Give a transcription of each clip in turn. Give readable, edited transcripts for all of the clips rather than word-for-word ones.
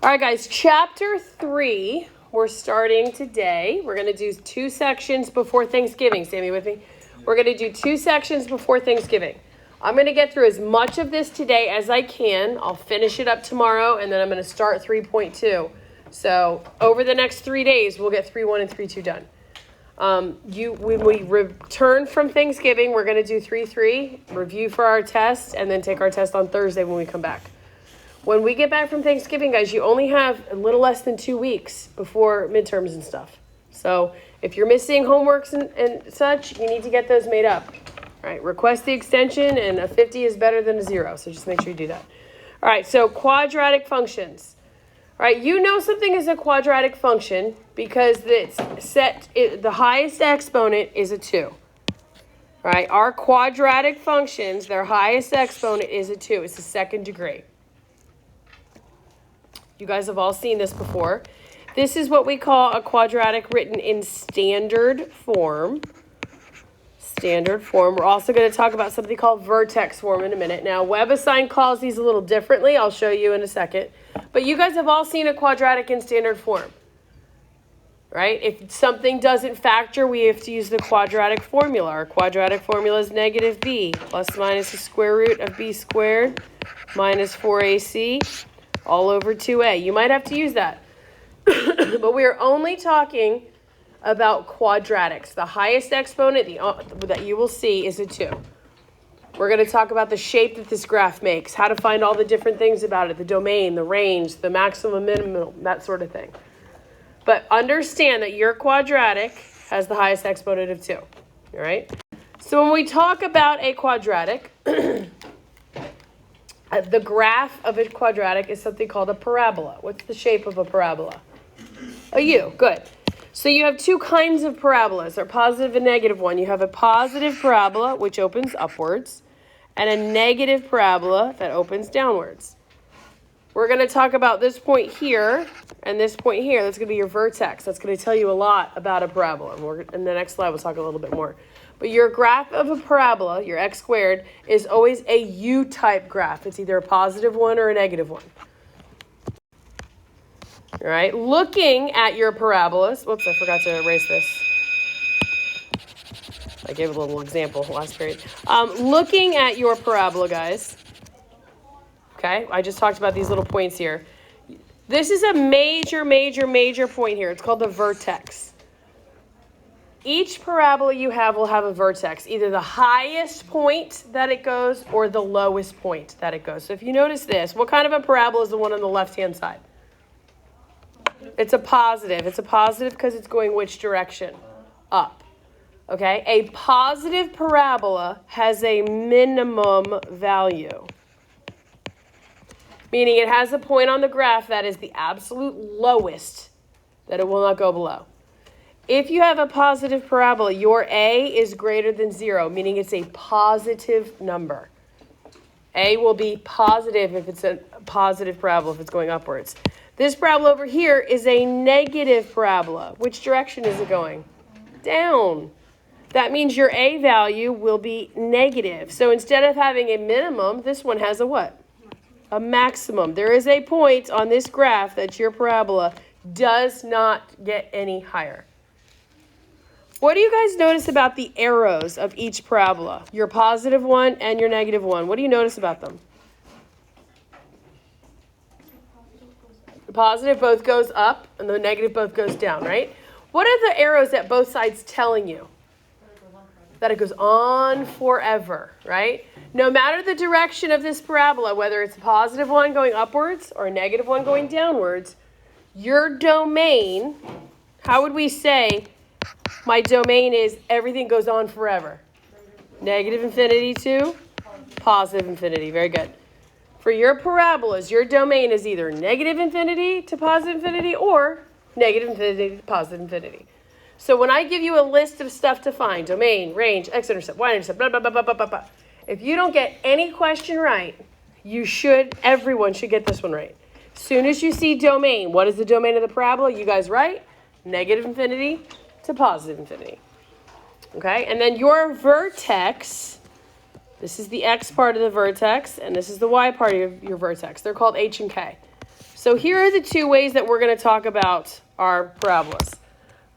All right, guys, chapter 3, we're starting today. We're going to do 2 sections before Thanksgiving. Sammy, with me? We're going to do 2 sections before Thanksgiving. I'm going to get through as much of this today as I can. I'll finish it up tomorrow, and then I'm going to start 3.2. So over the next 3 days, we'll get 3.1 and 3.2 done. When we return from Thanksgiving, we're going to do 3.3, review for our test, and then take our test on Thursday when we come back. When we get back from Thanksgiving, guys, you only have a little less than 2 weeks before midterms and stuff. So if you're missing homeworks and such, you need to get those made up. All right, request the extension, and a 50 is better than a 0, so just make sure you do that. All right, so quadratic functions. All right, you know something is a quadratic function because the highest exponent is a 2. All right, our quadratic functions, their highest exponent is a 2. It's the second degree. You guys have all seen this before. This is what we call a quadratic written in standard form. Standard form. We're also going to talk about something called vertex form in a minute. Now, WebAssign calls these a little differently. I'll show you in a second. But you guys have all seen a quadratic in standard form, right? If something doesn't factor, we have to use the quadratic formula. Our quadratic formula is negative b plus minus the square root of b squared minus 4ac all over 2a. You might have to use that. But we are only talking about quadratics. The highest exponent that you will see is a 2. We're going to talk about the shape that this graph makes, how to find all the different things about it, the domain, the range, the maximum, minimum, that sort of thing. But understand that your quadratic has the highest exponent of 2. All right? So when we talk about a quadratic, the graph of a quadratic is something called a parabola. What's the shape of a parabola? A U. Good. So you have 2 kinds of parabolas, or positive and negative one. You have a positive parabola, which opens upwards, and a negative parabola that opens downwards. We're going to talk about this point here and this point here. That's going to be your vertex. That's going to tell you a lot about a parabola. In the next slide, we'll talk a little bit more. But your graph of a parabola, your x squared, is always a U-type graph. It's either a positive one or a negative one. All right, looking at your parabolas. Whoops, I forgot to erase this. I gave a little example last period. Looking at your parabola, guys. Okay, I just talked about these little points here. This is a major point here. It's called the vertex. Each parabola you have will have a vertex, either the highest point that it goes or the lowest point that it goes. So if you notice this, what kind of a parabola is the one on the left-hand side? It's a positive. It's a positive because it's going which direction? Up. Okay? A positive parabola has a minimum value, meaning it has a point on the graph that is the absolute lowest that it will not go below. If you have a positive parabola, your a is greater than 0, meaning it's a positive number. A will be positive if it's a positive parabola, if it's going upwards. This parabola over here is a negative parabola. Which direction is it going? Down. That means your a value will be negative. So instead of having a minimum, this one has a what? A maximum. There is a point on this graph that your parabola does not get any higher. What do you guys notice about the arrows of each parabola? Your positive one and your negative one. What do you notice about them? The positive both goes up and the negative both goes down, right? What are the arrows at both sides telling you? That it goes on forever, right? No matter the direction of this parabola, whether it's a positive one going upwards or a negative one going downwards, your domain, how would we say my domain is everything goes on forever? Negative infinity to positive infinity. Very good. For your parabolas, your domain is either negative infinity to positive infinity or negative infinity to positive infinity. So when I give you a list of stuff to find, domain, range, x-intercept, y-intercept, blah, blah, blah, blah, blah, blah, blah. If you don't get any question right, everyone should get this one right. As soon as you see domain, what is the domain of the parabola? You guys right? Negative infinity to positive infinity. Okay, and then your vertex, this is the x part of the vertex, and this is the y part of your vertex. They're called h and k. So here are the two ways that we're going to talk about our parabolas.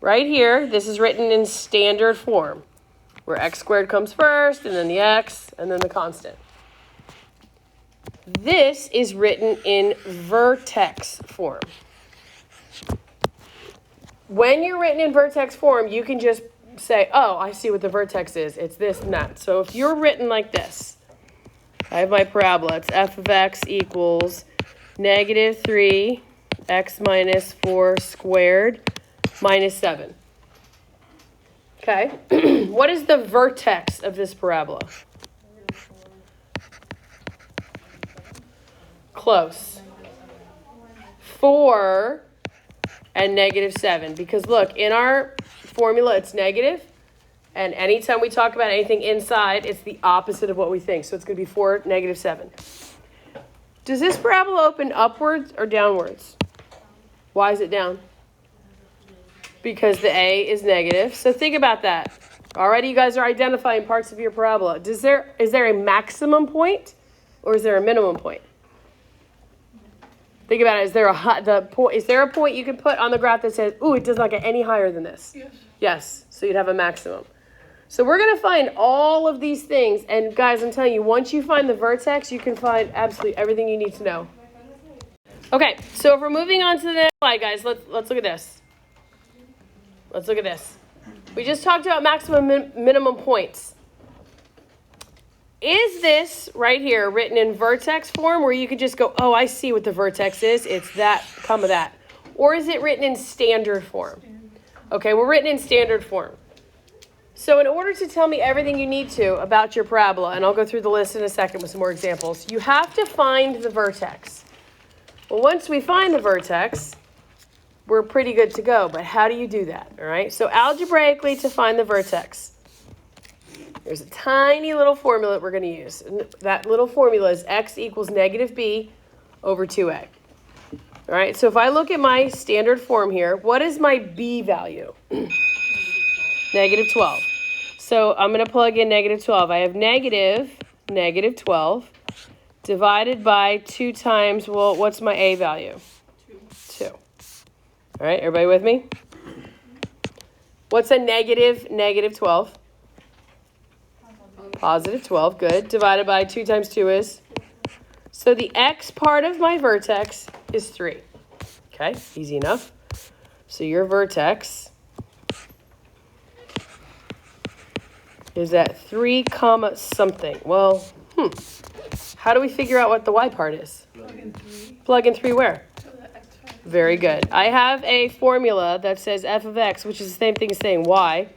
Right here, this is written in standard form, where x squared comes first, and then the x, and then the constant. This is written in vertex form. When you're written in vertex form, you can just say, oh, I see what the vertex is. It's this and that. So if you're written like this, I have my parabola. It's f of x equals negative 3 x minus 4 squared minus 7. Okay. What is the vertex of this parabola? Close. 4 and negative 7. Because look, in our formula, it's negative. And anytime we talk about anything inside, it's the opposite of what we think. So it's going to be 4, negative 7. Does this parabola open upwards or downwards? Why is it down? Because the a is negative. So think about that. Already you guys are identifying parts of your parabola. Is there a maximum point or is there a minimum point? Think about it. Is there a point you can put on the graph that says, ooh, it does not get any higher than this? Yes. Yes. So you'd have a maximum. So we're going to find all of these things. And guys, I'm telling you, once you find the vertex, you can find absolutely everything you need to know. Okay, so if we're moving on to the next slide, guys, let's look at this. Let's look at this. We just talked about maximum minimum points. Is this right here written in vertex form where you could just go, oh, I see what the vertex is. It's that, comma that. Or is it written in standard form? Okay, we're written in standard form. So in order to tell me everything you need to about your parabola, and I'll go through the list in a second with some more examples, you have to find the vertex. Well, once we find the vertex, we're pretty good to go. But how do you do that? All right. So algebraically, to find the vertex, there's a tiny little formula that we're going to use. And that little formula is x equals negative b over 2a. All right. So if I look at my standard form here, what is my b value? Negative 12. So I'm going to plug in negative 12. I have negative 12 divided by 2 times, well, what's my a value? 2. All right, everybody with me? What's a negative 12? Positive 12, good. Divided by 2 times 2 is? So the x part of my vertex is 3. Okay, easy enough. So your vertex is at 3 comma something. Well, how do we figure out what the y part is? Plug in 3. Plug in 3 where? Very good. I have a formula that says f of x, which is the same thing as saying y,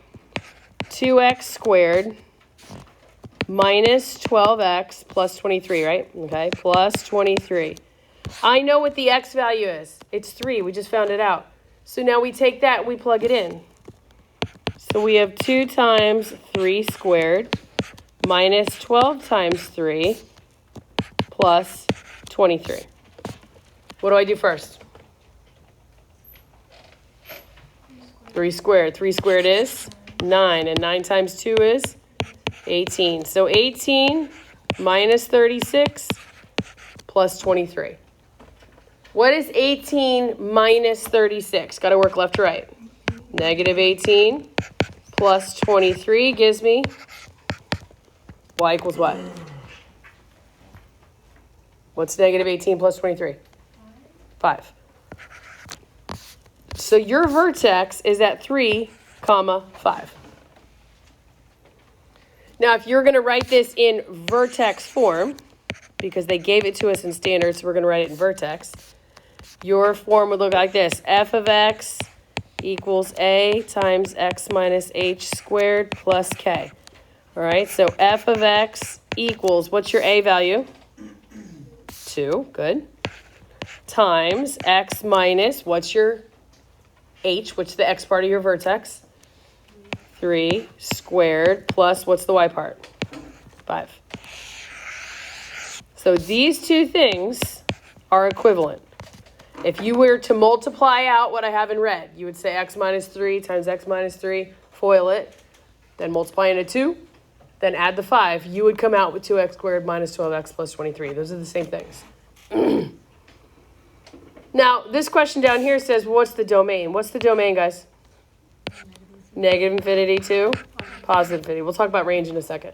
2x squared minus 12x plus 23, right? Okay, plus 23. I know what the x value is. It's 3. We just found it out. So now we take that and we plug it in. So we have 2 times 3 squared minus 12 times 3 plus 23. What do I do first? 3 squared. 3 squared is 9, and 9 times 2 is 18. So 18 minus 36 plus 23. What is 18 minus 36? Got to work left to right. Negative 18 plus 23 gives me y equals what? What's negative 18 plus 23? 5. So your vertex is at 3 comma 5. Now, if you're going to write this in vertex form, because they gave it to us in standard, so we're going to write it in vertex, your form would look like this. F of x equals a times x minus h squared plus k. All right, so f of x equals, what's your a value? 2, good. Times x minus, what's your h, which is the x part of your vertex? 3 squared plus, what's the y part? 5. So these two things are equivalent. If you were to multiply out what I have in red, you would say x minus 3 times x minus 3, FOIL it, then multiply into 2, then add the 5. You would come out with 2x squared minus 12x plus 23. Those are the same things. Now, this question down here says, what's the domain? What's the domain, guys? Negative infinity to positive infinity. We'll talk about range in a second.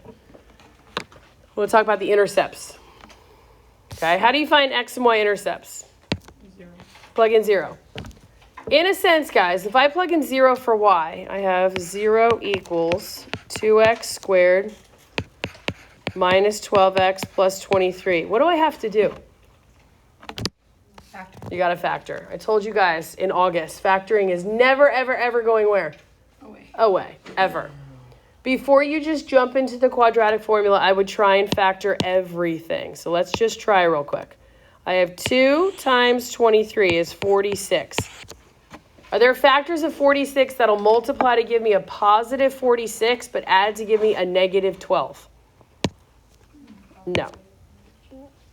We'll talk about the intercepts. Okay, how do you find x and y intercepts? 0. Plug in 0. In a sense, guys, if I plug in 0 for y, I have 0 equals 2x squared minus 12x plus 23. What do I have to do? Factor. You got to factor. I told you guys in August, factoring is never, ever, ever going where? Away. Away, ever. Before you just jump into the quadratic formula, I would try and factor everything. So let's just try real quick. I have 2 times 23 is 46. Are there factors of 46 that'll multiply to give me a positive 46, but add to give me a negative 12? No.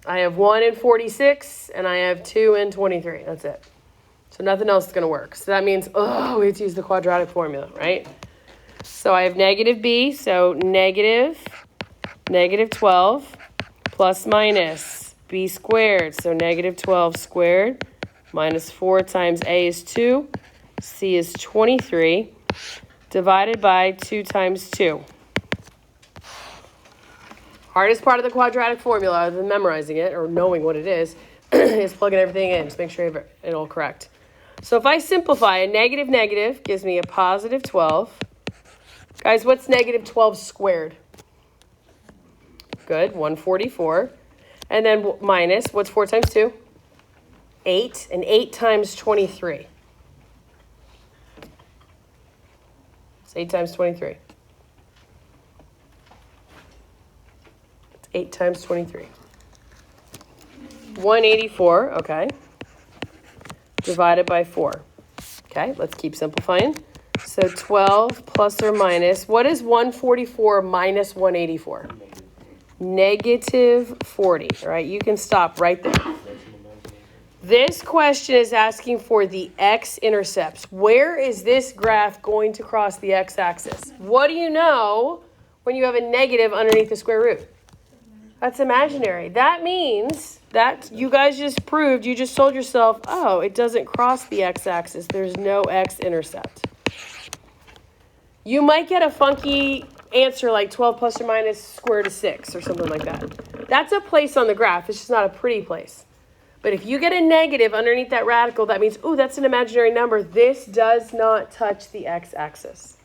I have 1 in 46, and I have 2 in 23. That's it. So nothing else is going to work. So that means, we have to use the quadratic formula, right? So I have negative b, so negative 12 plus minus b squared. So negative 12 squared minus 4 times a is 2, c is 23, divided by 2 times 2. Hardest part of the quadratic formula, other than memorizing it or knowing what it is plugging everything in. Just make sure you have it all correct. So if I simplify, a negative gives me a positive 12. Guys, what's negative 12 squared? Good, 144. And then minus, what's 4 times 2? 8, and 8 times 23. It's 8 times 23. It's 8 times 23. 184, okay. Divided by 4. Okay, let's keep simplifying. So 12 plus or minus, what is 144 minus 184? Negative 40, all right? You can stop right there. This question is asking for the x-intercepts. Where is this graph going to cross the x-axis? What do you know when you have a negative underneath the square root? That's imaginary. That means that you guys just proved, you just told yourself, oh, it doesn't cross the x-axis. There's no x-intercept. You might get a funky answer like 12 plus or minus square root of 6 or something like that. That's a place on the graph. It's just not a pretty place. But if you get a negative underneath that radical, that means, ooh, that's an imaginary number. This does not touch the x-axis.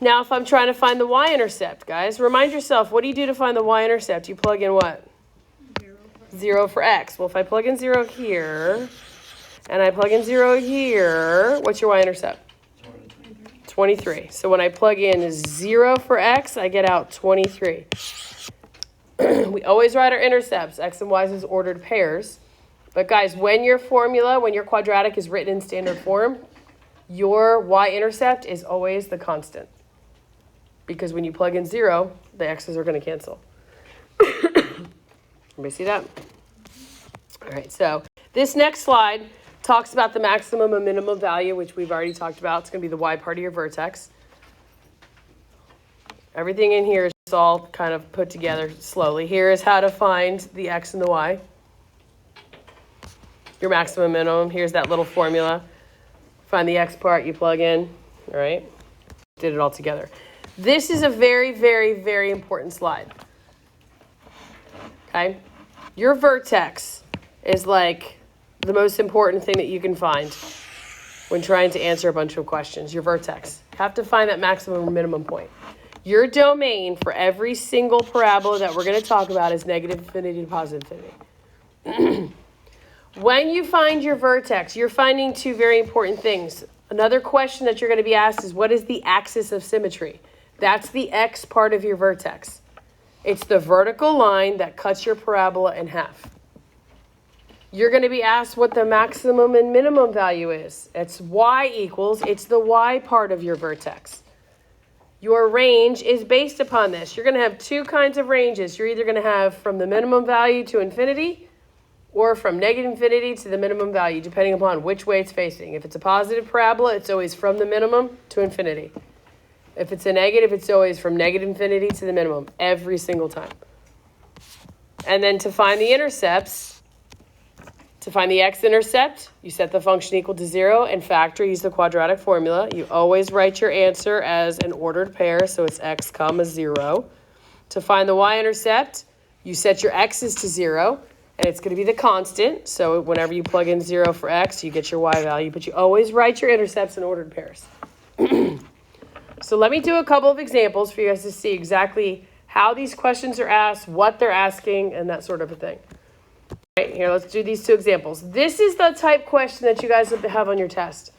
Now, if I'm trying to find the y-intercept, guys, remind yourself, what do you do to find the y-intercept? You plug in what? 0 for x. Well, if I plug in 0 here, and I plug in 0 here, what's your y-intercept? 23. So when I plug in 0 for x, I get out 23. We always write our intercepts, x and y's as ordered pairs. But guys, when your quadratic is written in standard form, your y-intercept is always the constant. Because when you plug in 0, the x's are going to cancel. Everybody see that? All right, so this next slide talks about the maximum and minimum value, which we've already talked about. It's going to be the y part of your vertex. Everything in here is all kind of put together slowly. Here is how to find the x and the y. Your maximum, minimum. Here's that little formula. Find the x part, you plug in. All right? Did it all together. This is a very, very, very important slide. Okay? Your vertex is like the most important thing that you can find when trying to answer a bunch of questions. Your vertex. You have to find that maximum or minimum point. Your domain for every single parabola that we're going to talk about is negative infinity to positive infinity. When you find your vertex, you're finding two very important things. Another question that you're going to be asked is, what is the axis of symmetry? That's the x part of your vertex. It's the vertical line that cuts your parabola in half. You're going to be asked what the maximum and minimum value is. It's it's the y part of your vertex. Your range is based upon this. You're going to have two kinds of ranges. You're either going to have from the minimum value to infinity or from negative infinity to the minimum value, depending upon which way it's facing. If it's a positive parabola, it's always from the minimum to infinity. If it's a negative, it's always from negative infinity to the minimum every single time. And then to find the intercepts, To find the x-intercept, you set the function equal to 0 and factor, use the quadratic formula. You always write your answer as an ordered pair, so it's x comma 0. To find the y-intercept, you set your x's to 0, and it's going to be the constant. So whenever you plug in 0 for x, you get your y value, but you always write your intercepts in ordered pairs. So let me do a couple of examples for you guys to see exactly how these questions are asked, what they're asking, and that sort of a thing. All right, here, let's do these two examples. This is the type question that you guys have on your test.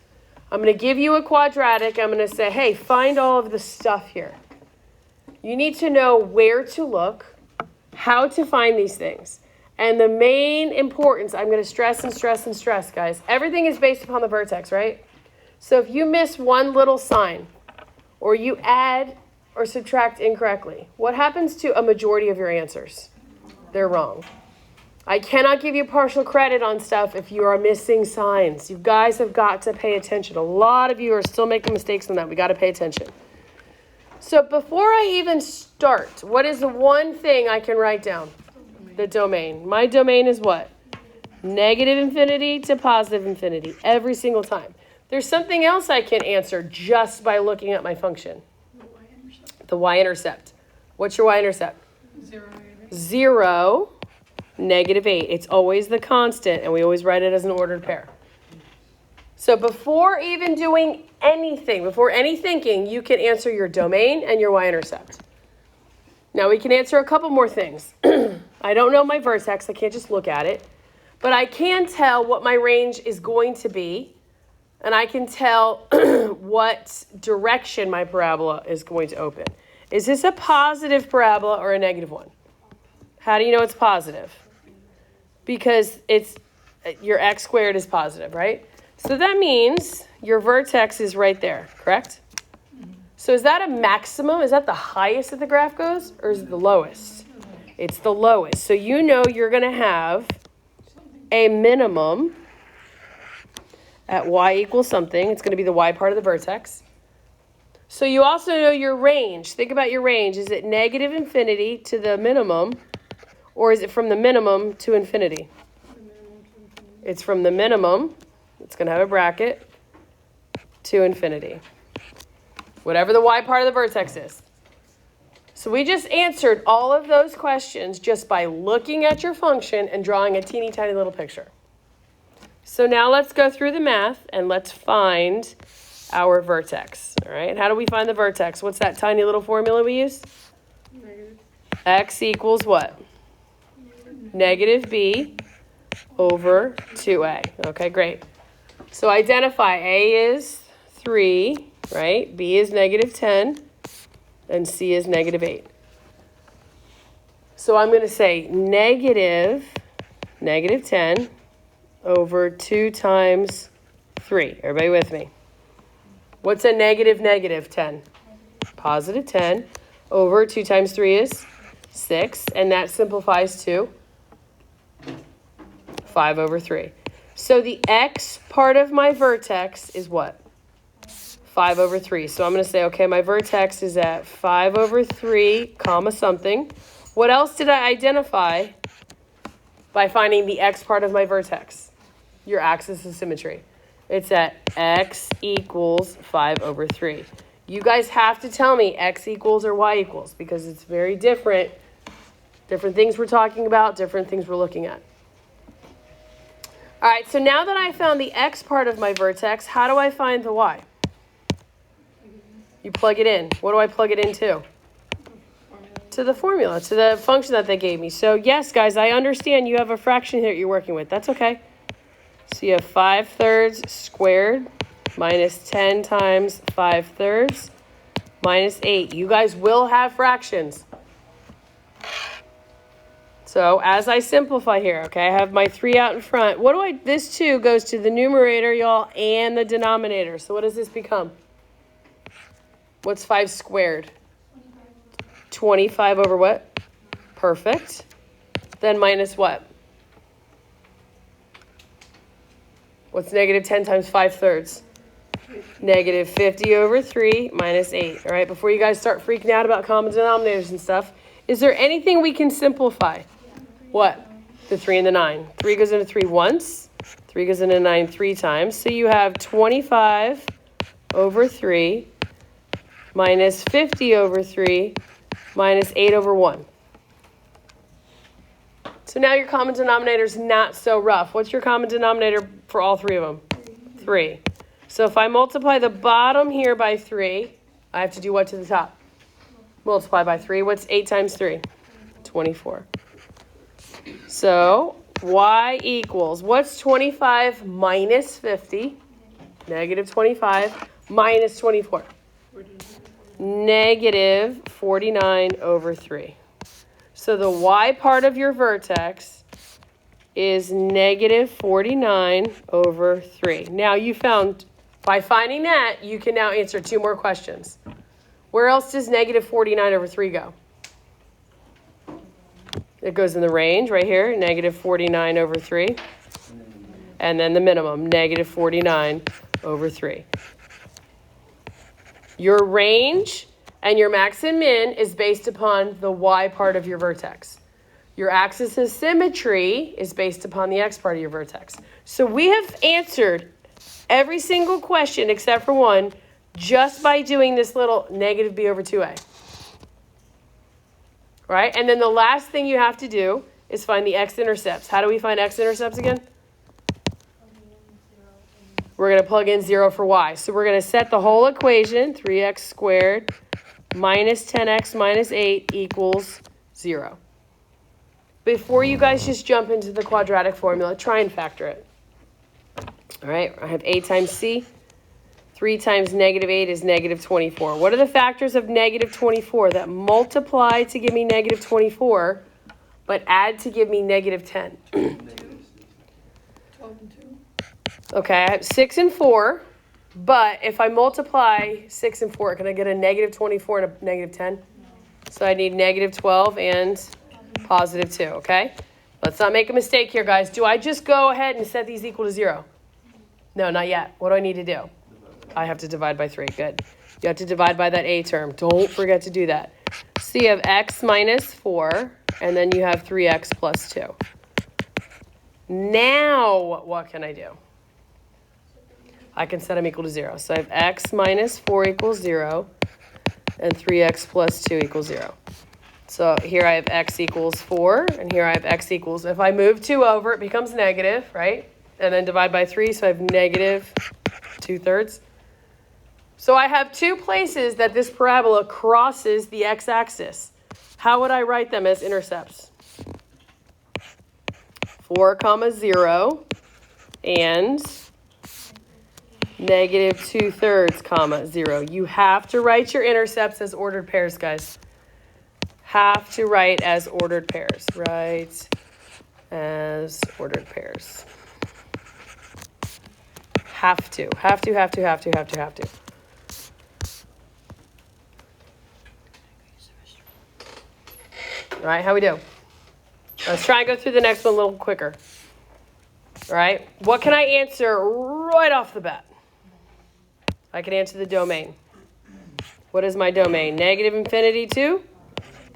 I'm going to give you a quadratic. I'm going to say, hey, find all of the stuff here. You need to know where to look, how to find these things. And the main importance, I'm going to stress and stress and stress, guys. Everything is based upon the vertex, right? So if you miss one little sign, or you add or subtract incorrectly, what happens to a majority of your answers? They're wrong. I cannot give you partial credit on stuff if you are missing signs. You guys have got to pay attention. A lot of you are still making mistakes on that. We got to pay attention. So before I even start, what is the one thing I can write down? The domain. My domain is what? Negative infinity to positive infinity every single time. There's something else I can answer just by looking at my function. The y-intercept. What's your y-intercept? 0, negative 8. It's always the constant, and we always write it as an ordered pair. So before even doing anything, before any thinking, you can answer your domain and your y-intercept. Now we can answer a couple more things. I don't know my vertex. I can't just look at it. But I can tell what my range is going to be. And I can tell what direction my parabola is going to open. Is this a positive parabola or a negative one? How do you know it's positive? Because it's your x squared is positive, right? So that means your vertex is right there, correct? So is that a maximum? Is that the highest that the graph goes? Or is it the lowest? It's the lowest. So you know you're going to have a minimum at y equals something. It's going to be the y part of the vertex. So you also know your range. Think about your range. Is it negative infinity to the minimum, or is it from the minimum to infinity? It's from the minimum. It's going to have a bracket to infinity. Whatever the y part of the vertex is. So we just answered all of those questions just by looking at your function and drawing a teeny tiny little picture. So now let's go through the math and let's find our vertex. All right, how do we find the vertex? What's that tiny little formula we use? Negative. X equals what? Negative b over 2a. Okay, great. So identify a is 3, right? B is negative 10, and C is negative 8. So I'm going to say negative 10 over 2 times 3. Everybody with me? What's a negative 10? Positive 10 over 2 times 3 is 6, and that simplifies to 5 over 3. So the x part of my vertex is what? 5 over 3. So I'm going to say, okay, my vertex is at 5 over 3, comma something. What else did I identify by finding the x part of my vertex? Your axis of symmetry. It's at x equals 5 over 3. You guys have to tell me x equals or y equals because it's very different. Different things we're talking about, different things we're looking at. All right, so now that I found the x part of my vertex, how do I find the y? You plug it in. What do I plug it into? To the formula, to the function that they gave me. So yes, guys, I understand you have a fraction here that you're working with. That's okay. So you have 5/3 squared minus 10 times 5/3 minus 8. You guys will have fractions. So as I simplify here, okay, I have my 3 out in front. This 2 goes to the numerator, y'all, and the denominator. So what does this become? What's 5 squared? 25 over what? Perfect. Then minus what? What's negative 10 times 5/3? Negative 50 over 3 minus 8. All right, before you guys start freaking out about common denominators and stuff, is there anything we can simplify? What? The 3 and the 9. 3 goes into 3 once. 3 goes into 9 3 times. So you have 25 over 3 minus 50 over 3 minus 8 over 1. So now your common denominator is not so rough. What's your common denominator for all three of them? 3. So if I multiply the bottom here by 3, I have to do what to the top? Multiply by 3. What's 8 times 3? 24. So y equals, what's 25 minus 50? Negative 25 minus 24. Negative 49 over 3. So the y part of your vertex is negative 49 over 3. Now you found, by finding that, you can now answer 2 more questions. Where else does negative 49 over 3 go? It goes in the range right here, negative 49 over 3. And then the minimum, negative 49 over 3. Your range and your max and min is based upon the y part of your vertex. Your axis of symmetry is based upon the x part of your vertex. So we have answered every single question except for one just by doing this little negative b over 2a. Right? And then the last thing you have to do is find the x-intercepts. How do we find x-intercepts again? We're going to plug in 0 for y. So we're going to set the whole equation, 3x squared minus 10x minus 8 equals 0. Before you guys just jump into the quadratic formula, try and factor it. All right, I have a times c. 3 times negative 8 is negative 24. What are the factors of negative 24 that multiply to give me negative 24, but add to give me negative 10? 12 and 2. Okay, I have 6 and 4, but if I multiply 6 and 4, can I get a negative 24 and a negative 10? No. So I need negative 12 and positive 2, okay? Let's not make a mistake here, guys. Do I just go ahead and set these equal to 0? No, not yet. What do I need to do? I have to divide by 3. Good. You have to divide by that a term. Don't forget to do that. So you have x minus 4, and then you have 3x plus 2. Now, what can I do? I can set them equal to 0. So I have x minus 4 equals 0, and 3x plus 2 equals 0. So here I have x equals 4, and here I have x equals, if I move 2 over, it becomes negative, right? And then divide by 3, so I have negative 2/3. So I have 2 places that this parabola crosses the x-axis. How would I write them as intercepts? 4, 0, and negative 2/3, 0. You have to write your intercepts as ordered pairs, guys. Have to write as ordered pairs. Write as ordered pairs. Have to. Have to. All right, how we do? Let's try and go through the next one a little quicker. All right, what can I answer right off the bat? I can answer the domain. What is my domain? Negative infinity to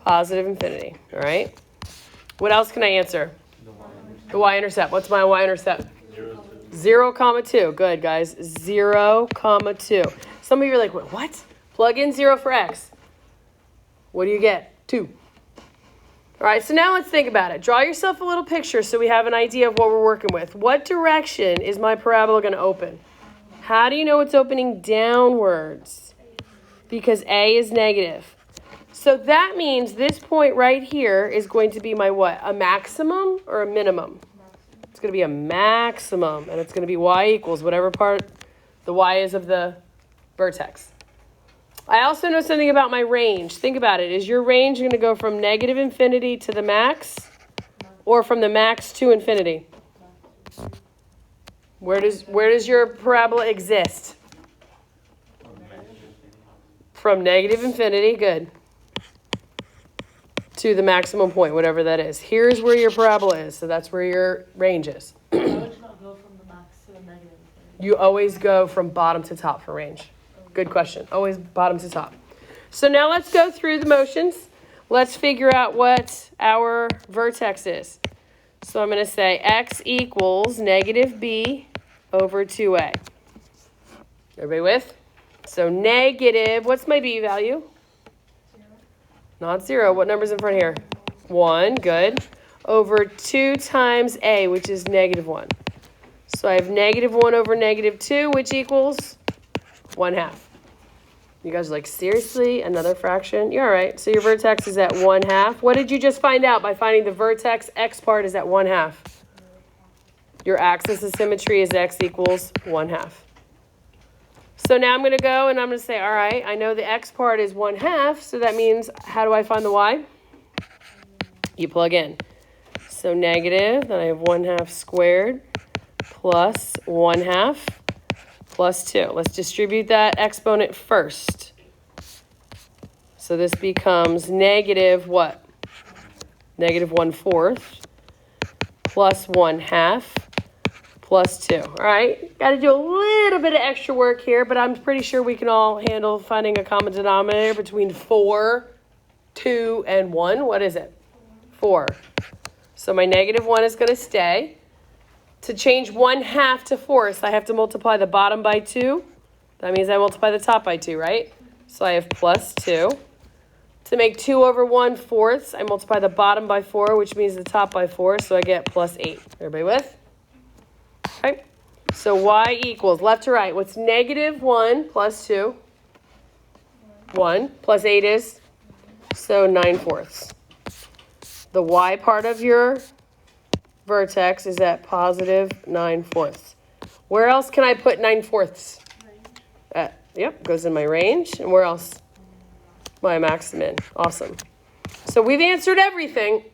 positive infinity. All right. What else can I answer? The y-intercept. What's my y-intercept? 0, 2. Good, guys. 0, 2. Some of you are like, what? Plug in 0 for x. What do you get? 2. All right, so now let's think about it. Draw yourself a little picture so we have an idea of what we're working with. What direction is my parabola going to open? How do you know it's opening downwards? Because a is negative. So that means this point right here is going to be my what? A maximum or a minimum? It's going to be a maximum, and it's going to be y equals whatever part the y is of the vertex. I also know something about my range. Think about it. Is your range going to go from negative infinity to the max, or from the max to infinity? Where does your parabola exist? From negative infinity, good, to the maximum point, whatever that is. Here's where your parabola is, so that's where your range is. I would not go from the max to the negative infinity. You always go from bottom to top for range. Good question. Always bottom to top. So now let's go through the motions. Let's figure out what our vertex is. So I'm going to say x equals negative b over 2a. Everybody with? So negative, what's my b value? 0. Not 0. What number's in front here? 1, good. Over 2 times a, which is negative 1. So I have negative 1 over negative 2, which equals 1/2. You guys are like, seriously? Another fraction? You're all right. So your vertex is at 1/2. What did you just find out by finding the vertex x part is at 1/2? Your axis of symmetry is x equals 1/2. So now I'm going to go and I'm going to say, all right, I know the x part is 1/2, so that means how do I find the y? You plug in. So negative, then I have 1/2 squared plus 1/2 plus 2. Let's distribute that exponent first. So this becomes negative what? Negative 1/4 plus 1/2 plus 2. All right, got to do a little bit of extra work here, but I'm pretty sure we can all handle finding a common denominator between 4, 2, and 1. What is it? 4. So my negative 1 is going to stay. To change 1/2 to 4th, I have to multiply the bottom by 2. That means I multiply the top by 2, right? So I have plus 2. To make 2 over 1/4, I multiply the bottom by 4, which means the top by 4, so I get plus 8. Everybody with? Okay. So y equals, left to right, what's negative 1 plus 2? 1 plus 8 is? So 9/4. The y part of your vertex is at positive 9/4. Where else can I put 9/4? Yep, goes in my range. And where else? My maximum. Awesome. So we've answered everything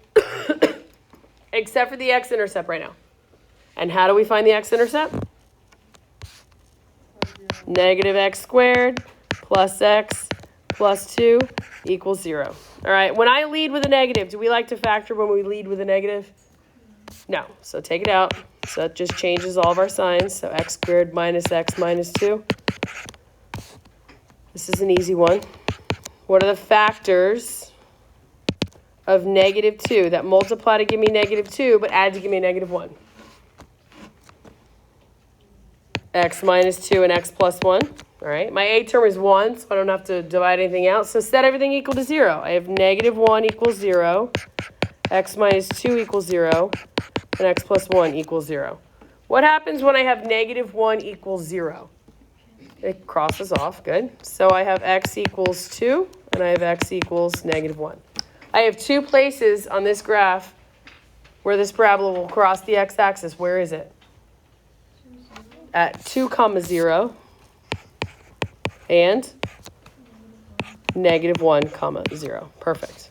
except for the x-intercept right now. And how do we find the x-intercept? Negative x squared plus x plus 2 equals 0. All right, when I lead with a negative, do we like to factor when we lead with a negative? No, so take it out. So it just changes all of our signs. So x squared minus x minus 2. This is an easy one. What are the factors of negative 2 that multiply to give me negative 2 but add to give me negative 1? X minus 2 and x plus 1. All right, my a term is 1, so I don't have to divide anything out. So set everything equal to 0. I have negative 1 equals 0. X minus 2 equals 0. And x plus 1 equals 0. What happens when I have negative 1 equals 0? It crosses off. Good. So I have x equals 2, and I have x equals negative 1. I have 2 places on this graph where this parabola will cross the x-axis. Where is it? At 2, 0, and negative 1, 0. Perfect.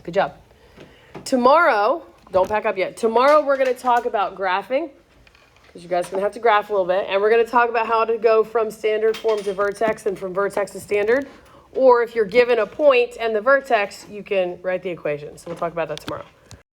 Good job. Tomorrow, don't pack up yet. Tomorrow we're going to talk about graphing, because you guys are going to have to graph a little bit. And we're going to talk about how to go from standard form to vertex and from vertex to standard. Or if you're given a point and the vertex, you can write the equation. So we'll talk about that tomorrow.